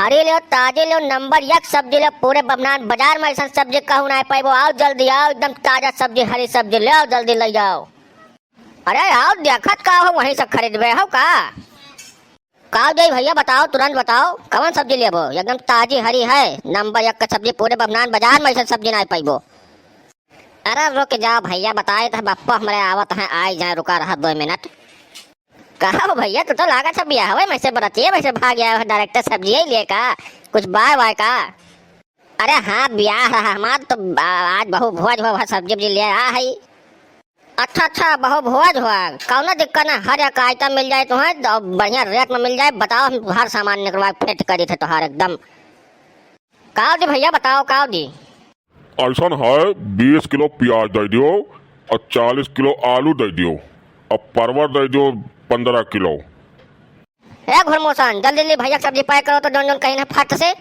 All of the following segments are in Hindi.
हरी लो, ताजी लो, नंबर एक सब्जी लो। पूरे बमनान बाजार में ऐसा सब्जी कहूँ ना पाइबो। आओ जल्दी आओ, एकदम ताजा सब्जी, हरी सब्जी ले आओ, जल्दी ले जाओ। अरे आओ, देखत का हो वहीं से खरीदबे हो का दे भैया, बताओ, तुरंत बताओ कौन सब्जी लेबो। एकदम ताजी हरी है, नंबर एक का सब्जी। पूरे बमनान बाजार में ऐसा सब्जी ना पाइबो। अरे रुक जाओ भैया, बताए तो बापा हमारे आवत है, आई जाए, रुका रहा 2 मिनट। कहा हो भैया, तू तो लागत सब बिया हुआ वैसे बरतिए वैसे भाग गया है डायरेक्टर सब्जी ही ले का, कुछ बाय वाय का। अरे हाँ, ब्याह रहा हमार तो आज बहु भोज हुआ, सब्जी वब्जी ले आ है। अच्छा बहु भोज हुआ, कौन दिक्कत ना, हर एक आइटम मिल जाए तुम्हें तो बढ़िया रेट में मिल जाए। बताओ, हम हर सामान निकलवा फिट करी थे तुम्हारे एकदम। काओ दी भैया, बताओ काओ दी। ऐसा है 20 किलो प्याज दे दियो और 40 किलो आलू दे दियो और परवल दे दियो 15 किलो। ए घुरमोसन, जल्दी जल्दी भैया सब्जी पैक करो तो जोन जोन कहीं ना फट से।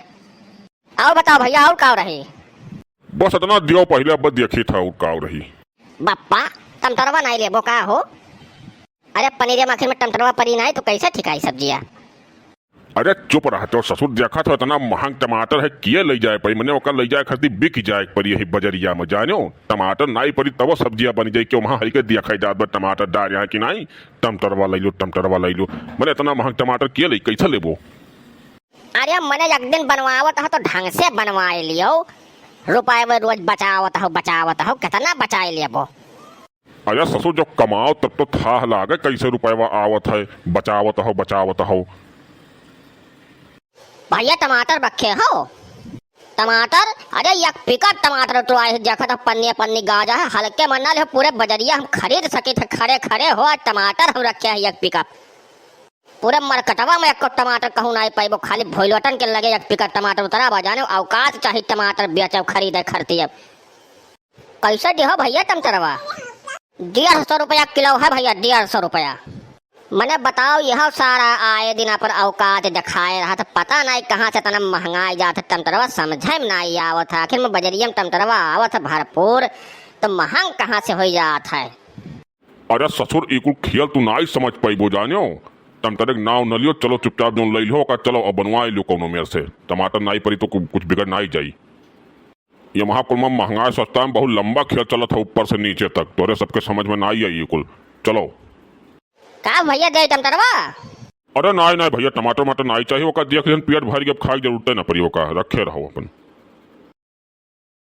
और बताओ भैया, और काओ रही? बस इतना दियो, पहले बस देखी था और काव रही। बप्पा टमटरवा नहीं लेबो का हो? अरे पनीर मक्खन में टमटरवा परी नहीं तो कैसे ठिकाई सब्जिया? अरे चुप रहा तो ससुर, देखा था इतना महंग टमाटर है, किए ले जाए पड़ी मैंने ओकर ले जाए खरीदी बिक जाए पड़ी यही बजरिया में जानो। टमाटर नहीं पड़ी तब सब्जियां बन जाए, क्यों वहां हरी के देखा जात टमाटर डाल यहाँ की नहीं, टमाटरवा ले लो, टमाटरवा ले लो। मैंने इतना महंग टमाटर किए ले, कैसे लेबो? अरे मैंने एक दिन बनवावत हो तो ढंग से बनवाए लियो, रुपए में रोज बचावत हो, कितना बचाए लेबो? अरे ससुर, जब कमाओ तब तो था लागे कैसे रुपया आवत है, बचावत हो। भैया टमाटर रखे हो? टमाटर, अरे एक पिकअप टमाटर तो आए देखा था, पन्नी पन्नी गाजा है, हल्के मन्ना ले पूरे बजरिया हम खरीद सके थे, खड़े खड़े हो। टमाटर हम रखे हैं एक पिकअप, पूरे मरकटवा में एक टमाटर कहूँ नहीं पाइबो, खाली भोलटन के लगे एक पिकअप टमाटर उतरा बजाने। औकात चाहिए टमाटर बेचे खरीदे खरती। अब कैसे दिहो भैया टमाटरवा? 150 रुपया किलो है भैया, 150 रुपया। मैंने बताओ, यह सारा आए दिन पर औकात दिखाए रहा था, पता नहीं कहाँ से इतना महंगाई जाता टमाटरवा, समझे में नहीं आवत है। आखिर में बजरिया में टमाटरवा आवत है भरपूर, तो महंग कहाँ से हो जात है? अरे ससुर, एक खेल तू नहीं समझ पाइबो जानो। टमाटर के नाव न लियो, चलो चुपचाप जो ले लो का, चलो और बनवाई लो कोनो मेरे से। टमाटर नहीं पड़ी तो कुछ बिगड़ नहीं जाई। ये महाकुल में महंगाई सस्ता में बहुत लंबा खेल चलत है, ऊपर से नीचे तक, तोरे सबके समझ में नहीं आई कुल। चलो का भैया दे टमाटरवा? अरे नहीं भैया, टमाटर नहीं चाहिए, वो देख पेट भर के खाई जरूरत ना पड़ी, वो रखे रहो अपन।